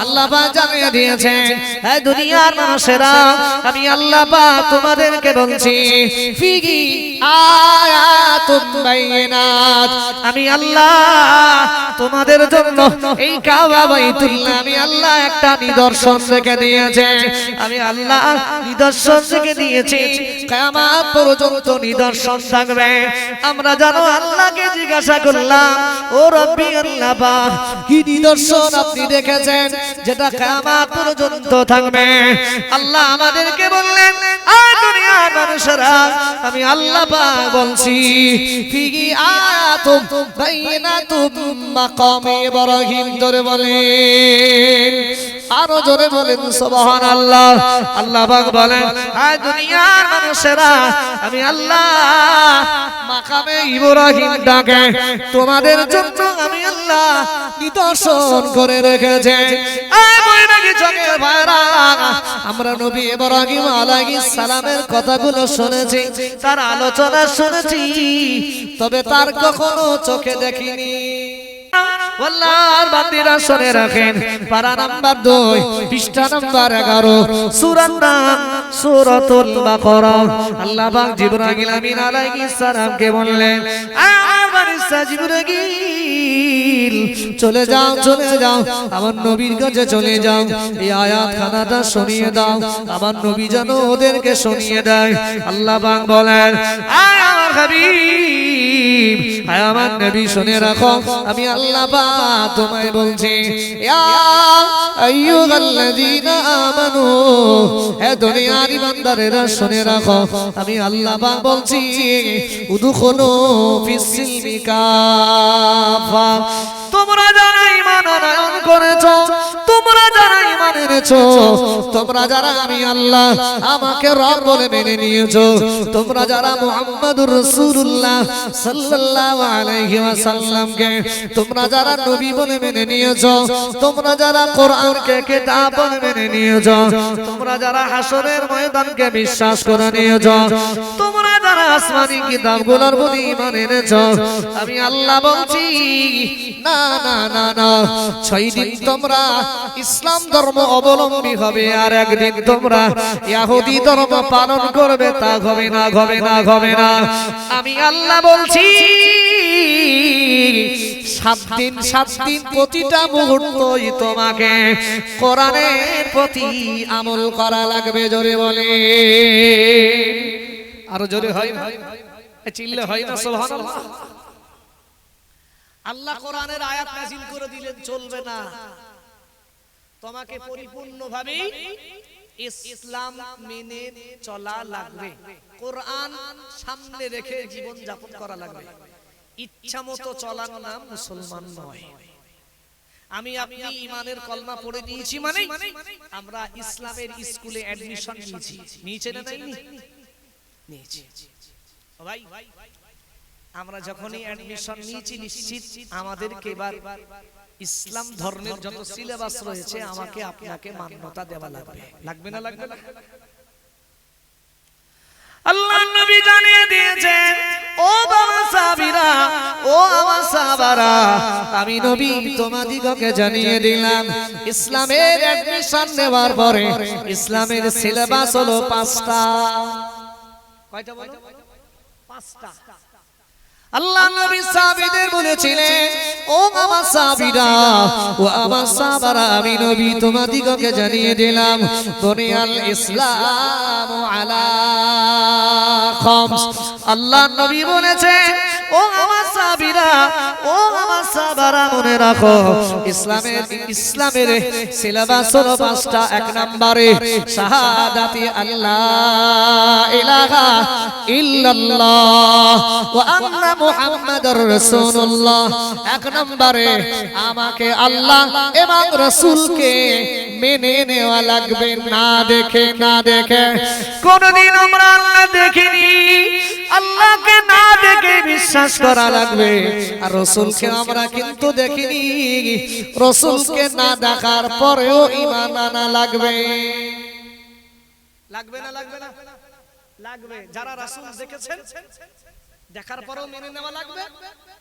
আল্লাহ পাক জানিয়ে দিয়েছেন, হে দুনিয়ার মানুষেরা, আমি আল্লাহ পাক তোমাদেরকে বলছি, ফিহি আয়াতুম বাইয়িনাত, আমি আল্লাহ তোমাদের জন্য এই কাবা বাইতুল্লাহ আমি আল্লাহ একটা নিদর্শন রেখে দিয়েছি। আমি আল্লাহ নিদর্শন রেখে দিয়েছি, কিয়ামত পর্যন্ত নিদর্শন থাকবে। আমরা জানো আল্লাহকে জিজ্ঞাসা করলাম, ও রব্বি আল্লাহ পাক, কি নিদর্শন আপনি দেখেছেন যেটা কিয়ামত পর্যন্ত থাকবে? আল্লাহ আমাদেরকে বললেন, দুনিয়ার মানুষেরা, আমি আল্লাহ পাক বলছি, ফিহি আয়াতুম বাইয়িনাতুম মাকামে ইব্রাহিম। জোরে বলেন, আরো জোরে বলেন সুবহানাল্লাহ। আল্লাহ পাক বলেন, আয় দুনিয়ার মানুষেরা, আমি আল্লাহ মাকামে ইব্রাহিম ডাকে তোমাদের জন্য আমি আল্লাহ নিদর্শন করে রেখেছি। আমরা নবী ইব্রাহিম আলাইহিস সালামের কথাগুলো শুনেছি, তার আলোচনা শুনেছি, তবে তার কখনো চোখে দেখিনি। আল্লাহর বান্দারা শুনে রাখেন, পারা নাম্বার 2, পৃষ্ঠা নাম্বার 11, সূরার নাম সূরাতুল বাকারা। আল্লাহ পাক জিবরাইল আমিন আলাইহিস সালামকে বললেন, জিবরাইল চলে যাও, চলে যাও, আমার নবীর কাছে চলে যাও, এই আয়াত খানাটা শুনিয়ে দাও, আমার নবী যেন ওদেরকে শুনিয়ে দেয়। আল্লাহ পাক বলেন, আয় আমার হাবিব, আয় আমার নবী শুনে রাখো, আমি আল্লাহ পাক তোমায় বলছি, ইয়া আইয়ুহাল্লাযীনা আমানু, হে দুনিয়ার ইমানদারেরা শুনে রাখো, আমি আল্লাহ পাক বলছি, উদখুলু ফিস সিলমি কাফা, তোমরা যারা ঈমান আনয়ন করেছো, তোমরা যারা ঈমান এনেছো, তোমরা যারা আমি আল্লাহ আমাকে রব বলে মেনে নিয়েছো, তোমরা যারা মুহাম্মাদুর রাসূলুল্লাহ সাল্লাল্লাহু আলাইহি ওয়াসাল্লামকে তোমরা যারা নবী বলে মেনে নিয়েছো, তোমরা যারা কোরআনকে কিতাব বলে মেনে নিয়েছো, তোমরা যারা হাসরের ময়দানকে বিশ্বাস করে নিয়েছো, তোমরা যারা আসমানি কিতাবগুলোর প্রতি ঈমান এনেছো, আমি আল্লাহ বলছি, না না না না, 6 দিন তোমরা ইসলাম ধর্ম অবলম্বী হবে, আর একদিন তোমরা ইহুদি ধর্ম পালন করবে, তা হবে না, হবে না, হবে না। আমি আল্লাহ বলছি, 7 দিন 7 দিন প্রতিটা মুহূর্তই তোমাকে কোরআনের প্রতি আমল করা লাগবে। জোরে বলে, আরো জোরে হয়, চিল্লে হয় না সুবহানাল্লাহ। আল্লাহ কোরআনের আয়াত নাযিল করে দিলেন চলবে না, তোমাকে পরিপূর্ণভাবে ইসলাম মেনে চলা লাগবে, কোরআন সামনে রেখে জীবন যাপন করা লাগবে। ইচ্ছামতো চলার নাম মুসলমান নয়। আমি আপনি ঈমানের কলমা পড়ে নিয়েছি মানে আমরা ইসলামের স্কুলে অ্যাডমিশন নিয়েছি, নিচে না নিয়েছি ভাই। আমরা যখনই অ্যাডমিশন নিয়েছি, নিশ্চিত আমাদেরকে এবার ইসলাম ধর্মের যত সিলেবাস রয়েছে আমাকে আপনাকে মান্যতা দেওয়া লাগবে, লাগবে না, লাগবে না? আল্লাহর নবী জানিয়ে দিয়েছেন, ও বাবা সাহাবীরা, ও আমার সাহাবারা, আমি নবী তোমাদিগকে জানিয়ে দিলাম, ইসলামের অ্যাডমিশন নেওয়ার পরে ইসলামের সিলেবাস হলো 5টা। কয়টা বলো? 5টা। আল্লাহ নবী সাহাবীদের বলেছিলেন, ও আমার সাহাবীরা, ও আমার সাহাবারা, আমি নবী তোমাদিগকে জানিয়ে দিলাম, দুনিয়াল ইসলাম আলা খামস। আল্লাহ নবী বলেছেন, ও আমার সাহাবীরা, ও আমার সাহাবারা, মনে রাখো, ইসলামের সিলেবাস হলো 5টা। 1 নম্বরে শাহাদাতি আল্লাহ ইলাহা ইল্লাল্লাহ ওয়া আন্না মুহাম্মাদুর রাসূলুল্লাহ। 1 নম্বরে আমাকে আল্লাহ এবং রাসূলকে মেনে নেওয়া লাগবে, না দেখে, না দেখে। কোনদিন আমরা আল্লাহ দেখিনি, আল্লাহকে না দেখে বিশ্বাস করা লাগবে। আর রাসূলকে আমরা কিন্তু দেখিনি, রাসূলকে না দেখার পরেও ঈমান আনা লাগবে। লাগবে না, লাগবে না, লাগবে। যারা রাসূল দেখেছেন দেখার পরেও মেনে নেওয়া লাগবে,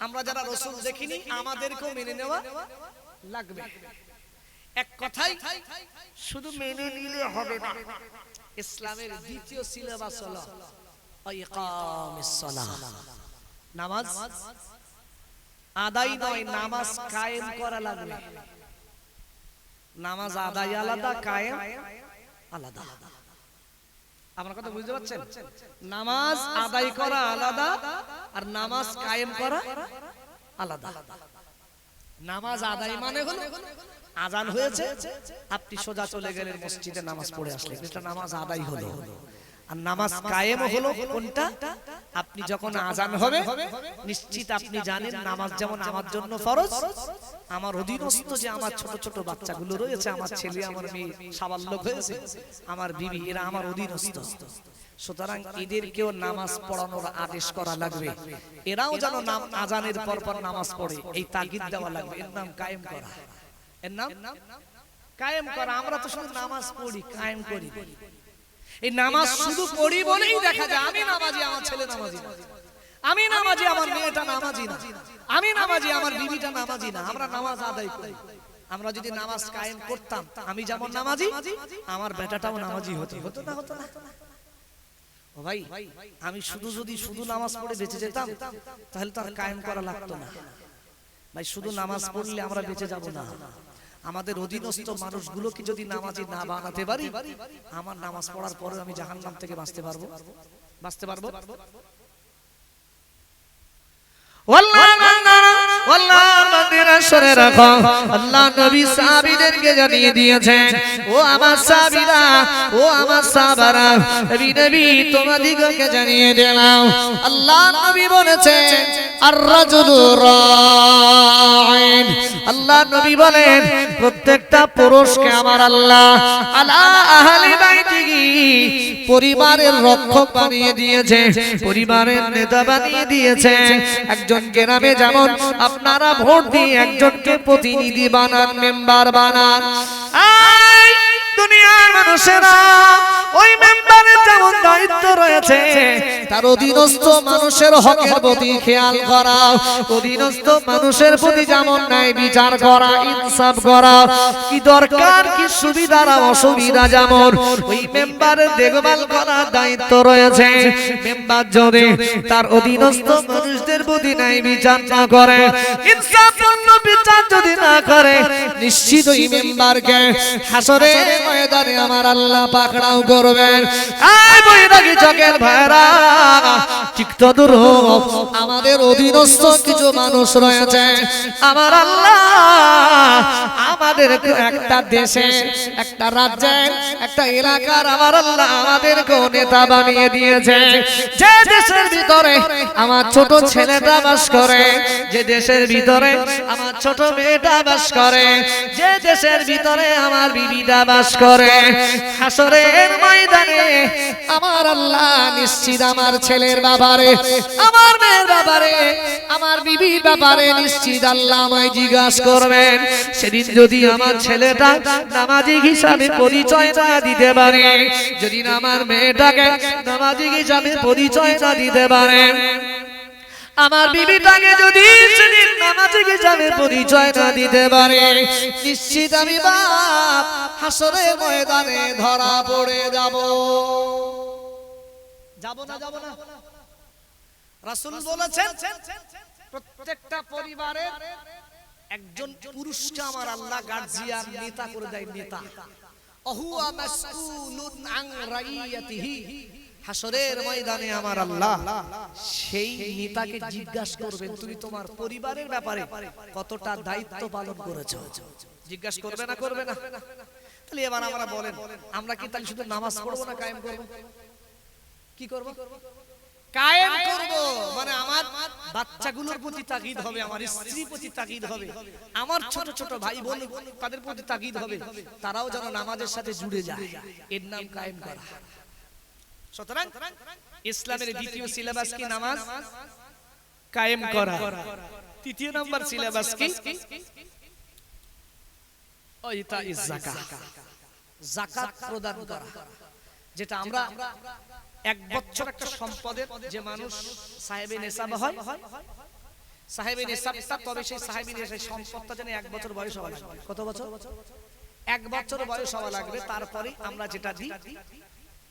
আমরা যারা রাসূল দেখিনি আমাদেরকেও মেনে নেওয়া লাগবে। এক কথাই শুধু মেনে নিলে হবে না, ইসলামের দ্বিতীয় সিলেবাস হলো ইকামিস সালাহ, নামাজ আদায় নয়, নামাজ কায়েম করা লাগবে। নামাজ আদায় আলাদা, কায়েম আলাদা। আপনার কথা বুঝতে পারছেন? নামাজ আদায় করা আলাদা আর নামাজ কায়েম করা আলাদা। নামাজ আদায় মানে হলো আজান হয়েছে, আপনি সোজা চলে গেলেন মসজিদে, নামাজ পড়ে আসলেন, এটা নামাজ আদায় হলো। আর নামাজ কায়েম হলো কোনটা? আপনি যখন আজান হবে নিশ্চিত আপনি জানেন নামাজ যেমন আমার জন্য ফরজ, আমার অধীনস্থ যে আমার ছোট ছোট বাচ্চাগুলো রয়েছে, আমার ছেলে আমার মেয়ে সাবালক হয়েছে, আমার বিবি, এরা আমার অধীনস্থ। সুতরাং এদেরকেও নামাজ পড়ানোর আদেশ করা লাগবে, এরাও যেন আজানের পর পর নামাজ পড়ে, এই তাগিদ দেওয়া লাগবে। এর নাম কায়েম করা, এর নাম কায়েম করা। আমরা তো শুধু নামাজ পড়ি, কায়েম করি। এই নামাজ শুধু পড়ি বলেই দেখা যায় আমি নামাজি, আমার ছেলে নামাজি না, আমি নামাজি, আমার মেয়েটা নামাজি না, আমি নামাজি, আমার বিবিটা নামাজি না। আমরা নামাজ আদায় করি। আমরা যদি নামাজ কায়েম করতাম, আমি যেমন নামাজি আমার বেটাটাও নামাজি হতো, হতো না? হতো না? ও ভাই, আমি শুধু নামাজ পড়ে বেঁচে যেতাম, তাহলে তো আর কায়েম করা লাগতো না। ভাই, শুধু নামাজ পড়লে আমরা বেঁচে যাব না। আমাদের অধীনস্থ মানুষগুলোকে যদি নামাজি না বানাতে পারি, আমার নামাজ পড়ার পরে আমি জাহান্নাম থেকে বাঁচতে পারবো? আল্লাহ নবী সাহাবীদেরকে জানিয়ে দিয়েছেন, ও আমার সাহাবীরা, ও আমার সাহাবারা, নবী তোমাদিগকে জানিয়ে দিলাম, আল্লাহ নবী বলেছেন আর-রাজুলু রাঈন। আল্লাহ নবী বলেন প্রত্যেকটা পুরুষকে আমার আল্লাহ আলা আহলি বাইতিহি, পরিবারের রক্ষক বানিয়ে দিয়েছে, পরিবারের নেতা বানিয়ে দিয়েছে। একজন গ্রামে যেমন আপনারা ভোট দিয়ে একজনকে প্রতিনিধি বানান, মেম্বার বানান, দুনিয়ার মানুষেরা ওই মেম্বারের যেমন দায়িত্ব রয়েছে, তার অধীনস্থ মানুষের হকের প্রতি খেয়াল করা, অধীনস্থ মানুষের প্রতি যেমন ন্যায় বিচার করা, ইনসাফ করা, কি দরকার কি সুবিধা অসুবিধা যেমন ওই মেম্বারের দেখভাল করার দায়িত্ব রয়েছে। মেম্বার যদি তার অধীনস্থ মানুষদের প্রতি ন্যায় বিচার না করে, ইনসাফপূর্ণ বিচার যদি না করে, নিশ্চিত ওই মেম্বারকে হাসরের ময়দানে আমার আল্লাহ পাকড়াও করবেন। এই বৈরাগী চকের ভাইরা, ঠিক তদ্রূপ আমাদের অধীনস্থ কিছু মানুষ রয়েছে, আমার আল্লাহ আমাদেরকে একটা দেশে, একটা রাজ্যে, একটা এলাকার আমার আল্লাহ আমাদেরকে নেতা বানিয়ে দিয়েছে। যে দেশের ভিতরে আমার ছোট ছেলেটা বাস করে, যে দেশের ভিতরে আমার ছোট মেয়েটা বাস করে, যে দেশের ভিতরে আমার বিবিটা বাস করে, হাসরের ময়দানে আমার আল্লাহ নিশ্চিত আমার ছেলের ব্যাপারে, আমার মেয়ের ব্যাপারে, আমার বিবির ব্যাপারে নিশ্চিত আল্লাহ আমায় জিজ্ঞাসা করবেন। সেদিন যদি আমার ছেলেটা নামাজি হিসাবে পরিচয় না দিতে পারে, যদি না আমার মেয়েটাকে নামাজি হিসাবে পরিচয় না দিতে পারে, আমার বিবিটাকে যদি সেদিন নামাজি হিসাবে পরিচয় না দিতে পারে, নিশ্চিত আমি বাপ হাসরের ময়দানে ধরা পড়ে যাব। যাব না? যাব না? রাসূল বলেছেন প্রত্যেকটা পরিবারের একজন পুরুষকে আমার আল্লাহ গার্জিয়ান, নেতা করে দেয়, নেতা। আহুয়া মাসউলুন আন রাইয়াতিহি, হাসরের ময়দানে আমার আল্লাহ সেই নেতাকে জিজ্ঞাসা করবেন, তুমি তোমার পরিবারের ব্যাপারে কতটা দায়িত্ব পালন করেছো? জিজ্ঞাসা করবে না? করবে না? তাহলে এবার আমরা বলেন, আমরা কি তাহলে শুধু নামাজ পড়বো না কায়েম করব? কি করব? কায়েম করব। মানে আমার বাচ্চাগুলোর প্রতি তাগিদ হবে, আমার স্ত্রীর প্রতি তাগিদ হবে, আমার ছোট ছোট ভাই বোন তাদের প্রতি তাগিদ হবে, তারাও যেন নামাজের সাথে জুড়ে যায়। এর নাম কায়েম করা। সুতরাং ইসলামের দ্বিতীয় সিলেবাস কি? নামাজ কায়েম করা। তৃতীয় নাম্বার সিলেবাস কি? ইতাইজ যাকাত, যাকাত প্রদান করা। যেটা আমরা এক বছর একটা সম্পদের, যে মানুষ সাহেবে নেশাব হয়, সাহেবে নেশাবটা, তবে সেই সাহেবে নেশাব সম্পদটা যেন এক বছর বয়স হয়। কত বছর? 1 বছর বয়স হওয়া লাগবে, তারপরে আমরা যেটা দিই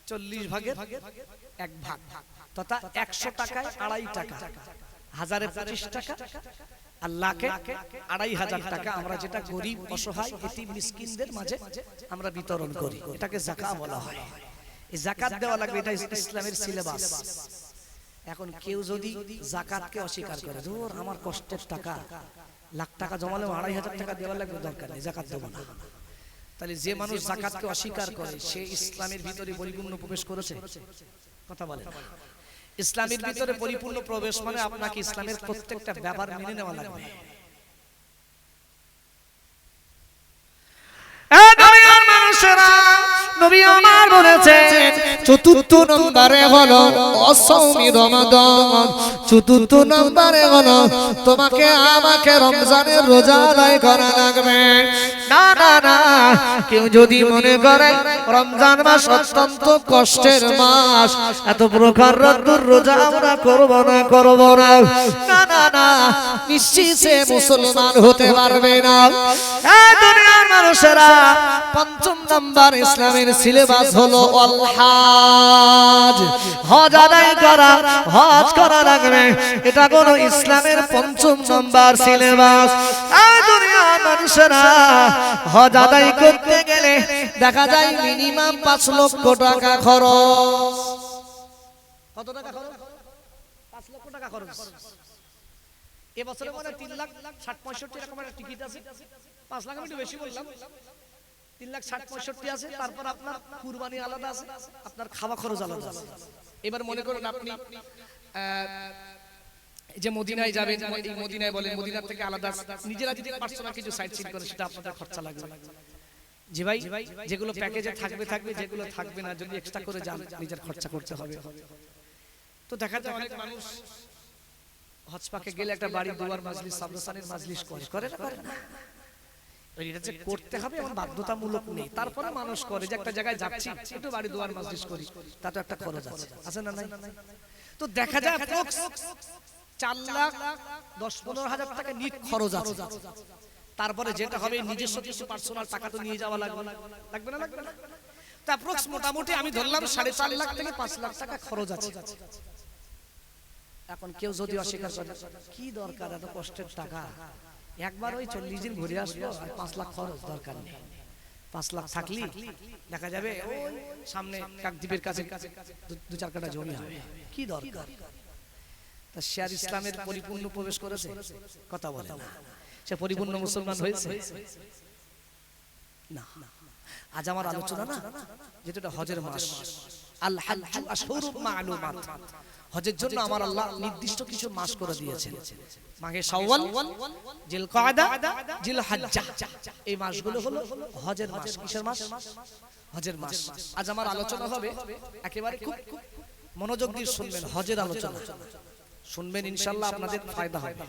40 ভাগের 1 ভাগ, তথা 100 টাকায় 2.5 টাকা, 1000-এ 25 টাকা, আর লাখে 2500 টাকা আমরা যেটা গরিব অসহায় এতিম মিসকিনদের মাঝে আমরা বিতরণ করি, এটাকে যাকাত বলা হয়। এই যাকাত দেওয়া লাগবে, এটা ইসলামের সিলেবাস। এখন কেউ যদি যাকাতকে অস্বীকার করে, ধর আমার কষ্টের টাকা, লাখ টাকা জমালে 2500 টাকা দেওয়া লাগবে, দরকার নেই, যাকাত দেব না, তাহলে যে মানুষ যাকাতকে অস্বীকার করে সে ইসলামের ভিতরে পরিপূর্ণ প্রবেশ করেছে? কথা বলে না। ইসলামের ভিতরে পরিপূর্ণ প্রবেশ মানে আপনাকে ইসলামের প্রত্যেকটা ব্যাপার মেনে নেওয়া লাগবে। নবী আমার বলেছেন চতুর্থ নম্বরে হলো অসৌমি রমাদান, চতুর্থ নম্বরে হলো তোমাকে আমাকে রমজানের রোজা আদায় করা লাগবে। না না না, কেউ যদি মনে করে রমজান মাস অত্যন্ত কষ্টের মাস, এত প্রকার রোজা আমরা করব না না না না, নিশ্চিত মুসলমান হতে পারবে না। দুনিয়ার মানুষেরা, 5ম নাম্বার ইসলামের সিলেবাস হলো আল হজ, হজ আদায় করা, হজ করা লাগবে, এটা হলো ইসলামের 5ম নাম্বার সিলেবাস। দুনিয়ার মানুষেরা হজ আদায় করতে গেলে দেখা যায় মিনিমাম 5 লক্ষ টাকা খরচ। কত টাকা খরচ? 5 লক্ষ টাকা খরচ। এবছরে মানে 3,60,65 এরকম একটা টিকিট আছে। 5 লাখ আমি একটু বেশি বললাম, 3,60,65 আছে। তারপর আপনার কুরবানি আলাদা আছে, আপনার খাওয়া খরচ আলাদা আছে। এবার মনে করুন আপনি যে মদিনায় যাবেন, এই মদিনায় বলেন, মদিনার থেকে আলাদা নিজেরা যদি পার্সোনাল কিছু সাইট সিন করে সেটা আপনাদের খরচা লাগবে। জি ভাই, যেগুলো প্যাকেজে থাকবে, যেগুলো থাকবে না যদি এক্সট্রা করে যান নিজের খরচা করতে হবে। তো দেখা যায় অনেক মানুষ হজ পাকে গেলে একটা বাড়ি দুয়ার মাজলিস, সাবরাসানের মাজলিস করে না, এটা যে করতে হবে এমন বাধ্যতামূলক নেই, তারপরে মানুষ করে যে একটা জায়গায় যাচ্ছি একটু বাড়ি দুয়ার মাজলিস করি, তাতে একটা খরচ আছে না নাই? তো দেখা যায় 4,10-15,000 টাকা নিট খরচ আছে। তারপরে যেটা হবে নিজস্ব কিছু পার্সোনাল টাকা তো নিয়ে যাওয়া লাগবে না? তা অ্যাপ্রক্স মোটামুটি আমি ধরলাম 4.5 লাখ থেকে 5 লাখ টাকা খরচ আছে। এখন কেউ যদি অস্বীকার করে, কি দরকার এত কষ্টের টাকা, একবার ওই 40 দিন ঘুরে আসবো, 5 লাখ খরচ দরকার নেই। 5 লাখ থাকলে দেখা যাবে ওই সামনে কাকদ্বীপের কাছে 2-4 কাঠা জমি হবে, কি দরকার? তা সে আর ইসলামের পরিপূর্ণ প্রবেশ করেছে? কথা বলে না। সে পরিপূর্ণ মুসলমান হয়েছে না। আজ আমার আলোচনা না, যেটা হজের মাস, আল হাজ্জু আশহুরুম মা'লুমাত, হজের জন্য আমার আল্লাহ নির্দিষ্ট কিছু মাস করে দিয়েছেন। মাহে শাওয়াল, জিলকাদা, জিলহজ্জা, এই মাসগুলো হলো হজের মাস। কিসের মাস? হজের মাস। আজ আমার আলোচনা হবে, একেবারে খুব মনোযোগ দিয়ে শুনবেন, হজের আলোচনা শুনবেন, ইনশাআল্লাহ আপনাদের ফায়দা হবে।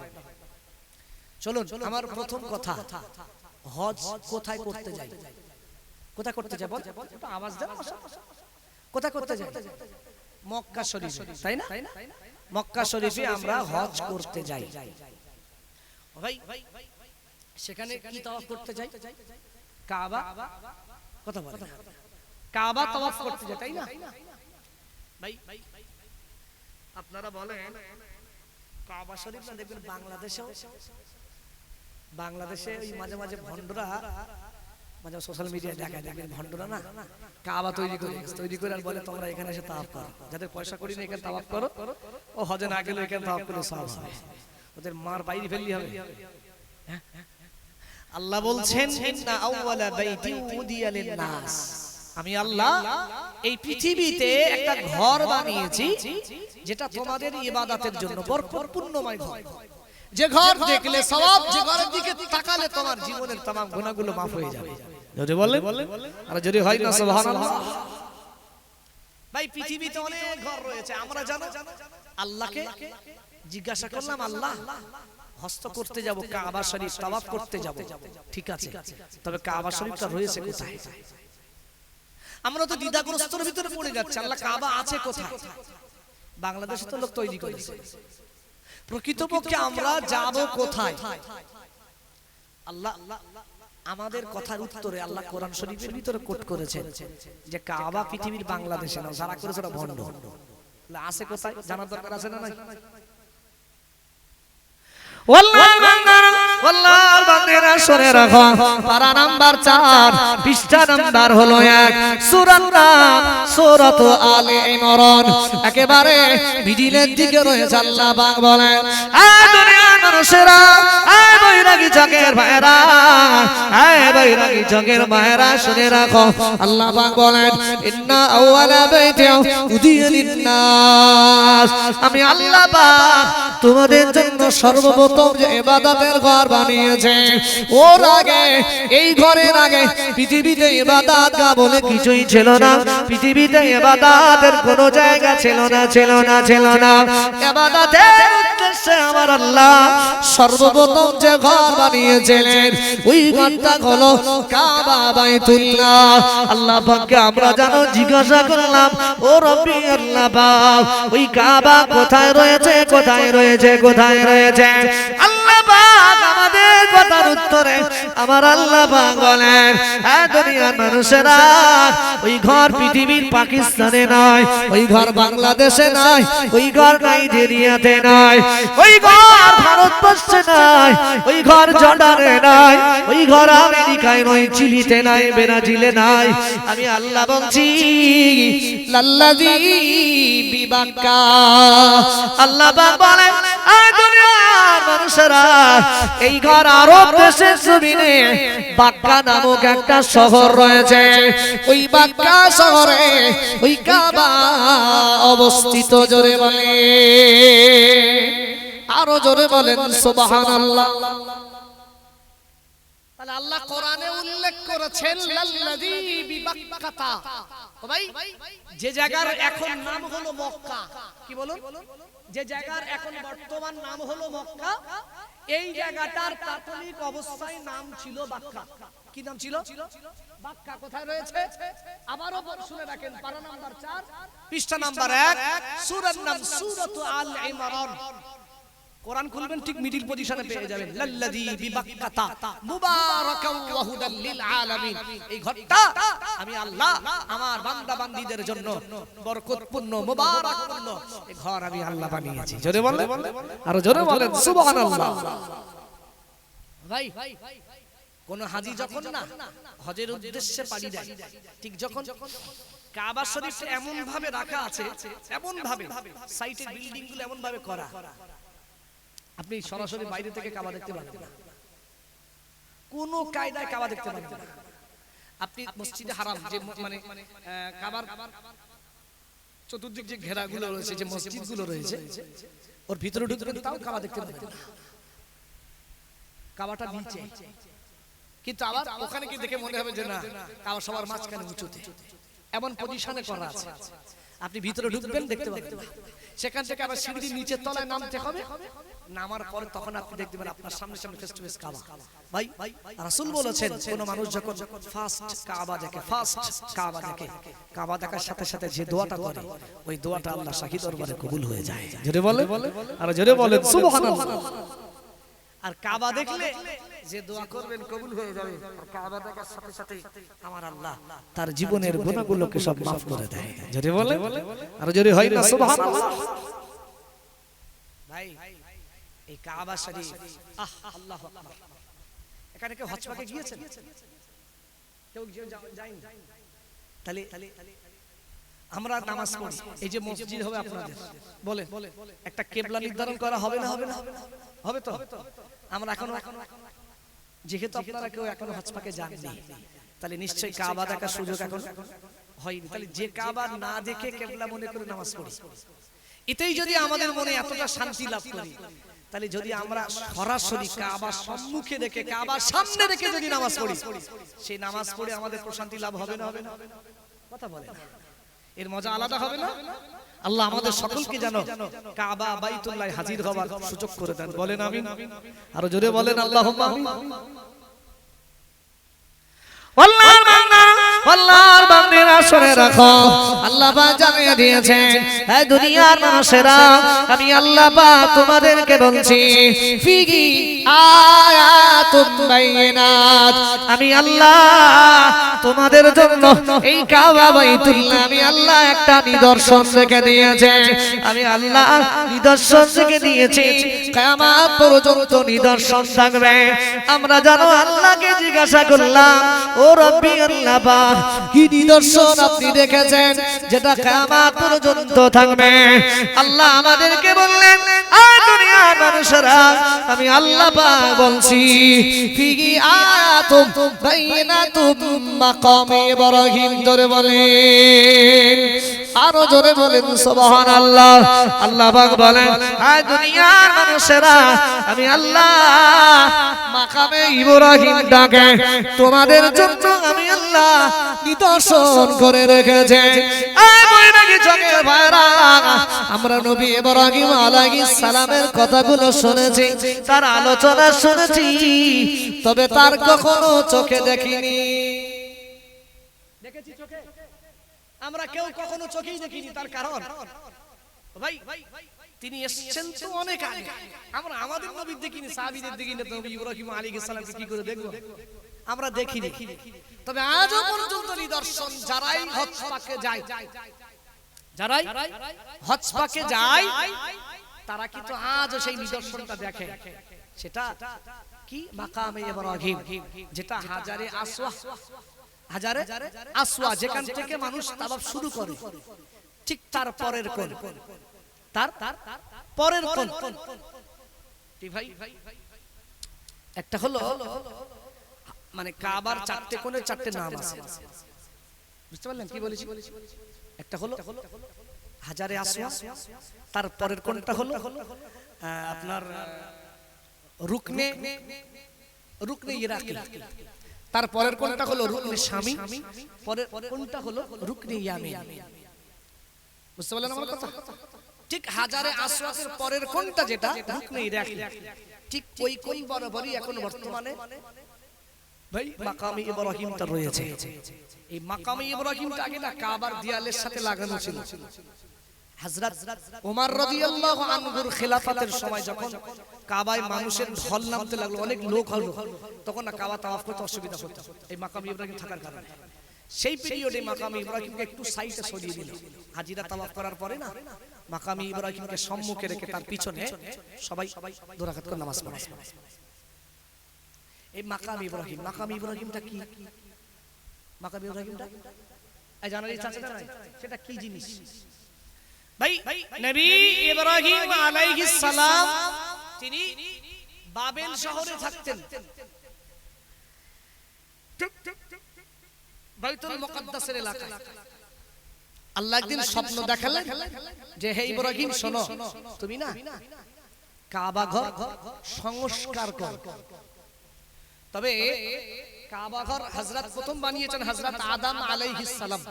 চলুন, আমার প্রথম কথা, হজ কোথায় করতে যাই? কোথায় করতে যাই বল? আওয়াজ দেন। কোথায় করতে যাই? মক্কা শরীফে, তাই না? মক্কা শরীফে আমরা হজ করতে যাই। ভাই সেখানে কি তাওয়াফ করতে যাই? কাবা। কথা বলে, কাবা তাওয়াফ করতে যাই, তাই না? ভাই আপনারা বলেন কাবা শরীফ না, দেখবেন বাংলাদেশে ওই মাঝে মাঝে ভন্ডরা, মাঝে সোশ্যাল মিডিয়ায় দেখায়, দেখবেন ভন্ডরা না কাবা তৈরি করে আর বলে তোমরা এখানে এসে তাওয়াফ করো, যাদের পয়সা করি না এখানে তাওয়াফ করো, ও হজে না গেলে এখানে তাওয়াফ করলে সওয়াব হবে। ওদের মার বাইরে ফেললি হবে। আল্লাহ বলছেন ইন্না আউওয়ালা বাইতি উদিয়া লিন-নাস, আমি আল্লাহ এই পৃথিবীতে একটা ঘর বানিয়েছি যেটা তোমাদের ইবাদতের জন্য বরকতপূর্ণময় ঘর। যে ঘর দেখলে সওয়াব, যে ঘরের দিকে তাকালে তোমার জীবনের तमाम গুনাহগুলো maaf হয়ে যাবে। যদি বলেন আর যদি হয় না সুবহানাল্লাহ। ভাই পৃথিবীতে অনেক ঘর রয়েছে, আমরা জানো আল্লাহকে জিজ্ঞাসা করলাম, আল্লাহ হজ করতে যাব, কাবা শরীফ তাওয়াফ করতে যাব, ঠিক আছে, তবে কাবা শরীফটা রয়েছে কোথায়? আমরা তো দ্বিধাগ্রস্তর ভিতরে পড়ে যাচ্ছি, আল্লাহ কাবা আছে কোথায়? বাংলাদেশে তো লোক তৈরি করেছে, প্রকৃতপক্ষে আমরা যাব কোথায়? আল্লাহ আমাদের কথার উত্তরে আল্লাহ কোরআন শরীফের ভিতরে কোট করেছেন যে কাবা পৃথিবীর বাংলাদেশে না, যারা করেছে ওরা ভণ্ড। আছে কোথায় জানার দরকার আছে না নাই? আল্লাহর বান্দারা শুনে রাখো, পারা নাম্বার 4 পৃষ্ঠা নাম্বার হলো 1, সূরার নাম সূরাত আলে ইমরান, একেবারে মিডিলের দিকে রয়েছে। আল্লাহ পাক বলেন, আয় দুনিয়ার মানুষেরা, আয় বৈরাগী জগের ভাইরা, আয় বৈরাগী জগের ভাইরা শুনে রাখো, আল্লাহ পাক বলেন, ইন্না আউয়ালা বাইতিন উদিয়া লিন-নাস, আমি আল্লাহ পাক তোমাদের জন্য সর্বপ্রথম যে ইবাদতের ঘর বানিয়েছে, ওর আগে এই ঘরের আগে পৃথিবীতে ইবাদত বলে কিছুই ছিল না। পৃথিবীতে ইবাদতের কোনো জায়গা ছিল না, ছিল না, ছিল না। ইবাদতের উদ্দেশ্যে আমার আল্লাহ সর্বপ্রথম যে ঘর বানিয়েছিলেন, ওই ঘরটা হলো কাবা বাইতুল্লাহ। আল্লাহ পাককে আমরা জানো জিজ্ঞাসা করলাম, ও রব্বি আল্লাহ পাক, ওই কাবা কোথায় রয়েছে, কোথায় রয়েছে, কোথায় রয়েছে? আল্লাহ পাক আমাদের কথার উত্তরে আমার আল্লাহ পাক বলেন, হ্যাঁ দুনিয়ার মানুষেরা, ওই ঘর পৃথিবীর পাকিস্তানে নয়, ওই ঘর বাংলাদেশে নয়, ওই ঘর নাইজেরিয়াতে নয়, ওই ঘর ভারতবর্ষে নয়, ওই ঘর জর্ডানে নয়, ওই ঘর আমেরিকায় নয়, চিলিতে নয়, ব্রাজিলে নয়। আমি আল্লাহ বলছি, লাল্লাযী বিবাক্কা। আল্লাহ পাক বলেন, দুনিয়ার মানুষেরা, এই ঘর আরব দেশের জমিনে বাক্কা নামক একটা শহর রয়েছে। ওই বাক্কা শহরে ওই কাবা অবস্থিত। জোরে বলে, আরো জোরে বলেন সুবহানাল্লাহ। তাহলে আল্লাহ কোরআনে উল্লেখ করেছেন লাল্লাযী বিবাক্কাতা। ও ভাই, যে জায়গার এখন নাম হলো মক্কা, কি বলুন, যে জায়গার এখন বর্তমান নাম হলো মক্কা, এই জায়গাটার প্রাথমিক অবস্থায় নাম ছিল বাক্কা। কি নাম ছিল? বাক্কা। কোথায় রয়েছে? আবারও শুনে রাখেন, পারা নাম্বার 4 পৃষ্ঠা নাম্বার 1, সূরার নাম সূরাত আল ইমরান। কোরআন খুলবেন, ঠিক মিডল পজিশনে পেয়ে যাবেন, লাল্লাযী বিবাক্কাতা মুবারাকান ওয়া হুদাল লিল আলামিন। এই ঘরটা আমি আল্লাহ আমার বান্দা বান্দীদের জন্য বরকতপূর্ণ, মুবারকপূর্ণ এই ঘর আমি আল্লাহ বানিয়েছি। জোরে বলেন, আর জোরে বলেন সুবহানাল্লাহ। ভাই, কোন হাজী যখন না হজের উদ্দেশ্যে পাড়ি দেয়, ঠিক যখন কাবা শরীফ এমন ভাবে রাখা আছে, এমন ভাবে সাইটের বিল্ডিং গুলো এমন ভাবে করা, আপনি সরাসরি বাইরে থেকে কাবা দেখতে পাবেন না, কোন কায়দায় কাবা দেখতে পাবেন না। আপনি মসজিদে হারাম, যে মানে কাবার চতুর্দিক যে ঘেরাগুলো রয়েছে, যে মসজিদগুলো রয়েছে, ওর ভিতরে ঢুকবেন তাও কাবা দেখতে পাবেন না। কাবাটা নিচে, কিন্তু আবার ওখানে কি দেখে মনে হবে যে না, কাবা সবার মাঝখানে উঁচুতে, এমন পজিশনে করা আছে। আপনি ভিতরে ঢুকবেন, দেখতে পাবেন না। সেখান থেকে আবার সিঁড়ি নিচের তলায় নামতে হবে, নামার পরে তখন আপনি দেখবেন আপনার সামনে সামনে ফেস টু ফেস কাবা। ভাই, রাসূল বলেছেন, কোন মানুষ যখন ফার্স্ট কাবা দেখে, ফার্স্ট কাবা দেখে, কাবা দেখার সাথে সাথে যে দোয়াটা করে, ওই দোয়াটা আল্লাহ শাহী দরবারে কবুল হয়ে যায়। জোরে বলে, আর জোরে বলেন সুবহানাল্লাহ। আর কাবা দেখলে যে দোয়া করবেন কবুল হয়ে যাবে। আর কাবা দেখার সাথে সাথে আমার আল্লাহ তার জীবনের গুনাহগুলোকে সব maaf করে দেয়। জোরে বলে, আর জোরে হয় না সুবহানাল্লাহ। ভাই, এই কাবা শরীফ, আল্লাহু আকবার, এখানে কেউ হজ পাকে গিয়েছেন? কেউ যায়নি? তাহলে আমরা নামাজ পড়ি, এই যে মসজিদ হবে আপনাদের, বলে একটা কিবলা নির্ধারণ করা হবে না? হবে না? হবে তো। আমরা এখনো, যেহেতু আপনারা কেউ এখনো হজ পাকে যাননি, তাহলে নিশ্চয়ই কাবা দেখার সুযোগ এখন হয়নি। তাহলে যে কাবা না দেখে কিবলা মনে করে নামাজ পড়ি, এতেই যদি আমাদের মনে এতটা শান্তি লাভ করি, তাহলে যদি আমরা সরাসরি কাবার সম্মুখে রেখে, কাবার সামনে রেখে যদি নামাজ পড়ি, সেই নামাজ পড়ে আমাদের প্রশান্তি লাভ হবে না? হবে না? কথা বলে, এর মজা আলাদা হবে না? আল্লাহ আমাদের সকলকে যেন কাবা বাইতুল্লাহ হাজির হওয়ার সুযোগ করে দেন। বলেন আমিন। আর জোরে বলেন আল্লাহুম্মা আমিন। আল্লাহর বান্দারা শুনে রাখো, আল্লাহ পাক জানিয়ে দিয়েছেন, হে দুনিয়ার মানুষেরা, আমি আল্লাহ পাক তোমাদেরকে বলছি, ফিহি আয়াতুম বাইয়িনাত আমি আল্লাহ তোমাদের জন্য এই কাবা বাইতুল্লাহ আমি আল্লাহ একটা নিদর্শন রেখে দিয়েছি আমি আল্লাহ নিদর্শন রেখে দিয়েছি কিয়ামত পর্যন্ত নিদর্শন থাকবে আমরা জানো আল্লাহকে জিজ্ঞাসা করলাম ও রব্বি আল্লাহ পাক কি নিদর্শন আপনি রেখেছেন যেটা কিয়ামত পর্যন্ত থাকবে আল্লাহ আমাদেরকে বললেন দুনিয়ার মানুষেরা আমি আল্লাহ পাক বলছি ফিহি আয়াতুম বাইয়িনাতুম মাকামে ইব্রাহিম জোরে বলেন আরো জোরে বলেন সুবহানাল্লাহ আল্লাহ পাক বলেন দুনিয়ার মানুষেরা আমি আল্লাহ মাকামে ইব্রাহিম ডাকে তোমাদের জন্য আমি আল্লাহ নিদর্শন করে রেখেছি আমরা নবী ইব্রাহিম আলাইহিস সালামের কথাগুলো শুনেছি তার আলোচনা শুনেছি তবে তার কখনো চোখে দেখিনি দেখেছি চোখে আমরা কেউ কখনো চোখেই দেখিনি তার কারণ ভাই তিনি এসেছেন তো অনেক আগে আমরা আমাদের নবী দেখিনি সাহাবীদের দেখিনি নবী ইব্রাহিম আলাইহিস সালামকে কি করে দেখব আমরা দেখিনি তবে আজও পর্যন্ত নিদর্শন যারাই হজ পাকে যায় যারাই হজ পাকে যায় তারা কিন্তু আজও সেই নিদর্শনটা দেখে সেটা কি মাকামে ইব্রাহিম যেটা হাজারে আসওয়া যেখান থেকে মানুষ তাওয়াফ শুরু করে ঠিক তার পরের কোণ তার পরের কোণ কি ভাই একটা হলো মানে কাবার চারটে কোণে চারটে নাম আছে বুঝতে পারলেন কি বলেছি একটা হলো হাজারে আসওয়া তার পরের কোণটা হলো আপনার রুকনে ইরাকি তার পরের কোণটা হলো রুকনে শামি পরের কোণটা হলো রুকনে ইয়ামিন বুঝতে পারলেন আমার কথা ঠিক হাজারে আসওয়াতের পরের কোণটা যেটা রুকনে ইরাকি ঠিক ওই কোণ বরাবরই এখন বর্তমানে ভাই মাকামে ইব্রাহিমটা রয়েছে এই মাকামে ইব্রাহিমটা আগে না কাবার দেয়ালের সাথে লাগানো ছিল হযরত ওমর রাদিয়াল্লাহু আনহুর খিলাফতের সময় যখন কাবায় মানুষের ঢল নামতে লাগলো অনেক লোক হলো তখন না কাবা তাওয়াফ করতে অসুবিধা হতো এই মাকামে ইব্রাহিম থাকার কারণে সেই পিরিয়ডে মাকামে ইব্রাহিমকে একটু সাইডে সরিয়ে দিল হাজিরা তাওয়াফ করার পরে না মাকামে ইব্রাহিমকে সম্মুখে রেখে তার পিছনে সবাই দুই রাকাত করে নামাজ পড়ে এই মাকামে ইব্রাহিমটা কি মাকামে ইব্রাহিমটা এই জানার ইচ্ছা আছে না সেটা কি জিনিস ভাই নবী ইব্রাহিম আলাইহিস সালাম তিনি বাবেল শহরে থাকতেন বাইতুল মুকাদ্দাসের এলাকায় আল্লাহ একদিন স্বপ্ন দেখালেন যে হে ইব্রাহিম শোনো তুমি না কাবা ঘর সংস্কার করো তবে কাবা ঘর হযরত প্রথম বানিয়েছেন হযরত আদম আলাইহিস সালাম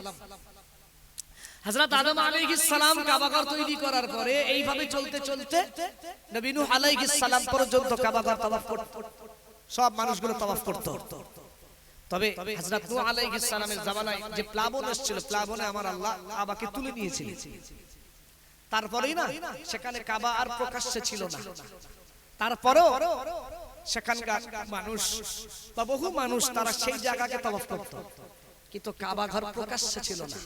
হযরত আদম আলাইহিস সালাম কাবা ঘর তৈরি করার পরে এইভাবে চলতে চলতে নবী নূহ আলাইহিস সালাম পর্যন্ত কাবা ঘর তাওয়াফ করত সব মানুষগুলো তাওয়াফ করত তবে হযরত নূহ আলাইহিস সালামের জামানায় যে প্লাবন এসেছিল প্লাবনে আমার আল্লাহ কাবাকে তুলে নিয়েছিলেন তারপরেই না সেখানে কাবা আর প্রকাশ্যে ছিল না তারপরেও সেখানকার মানুষ বা বহু মানুষ তারা সেই জায়গাকে তাওয়াফ করত কিন্তু কাবা ঘর প্রকাশ্যে ছিল না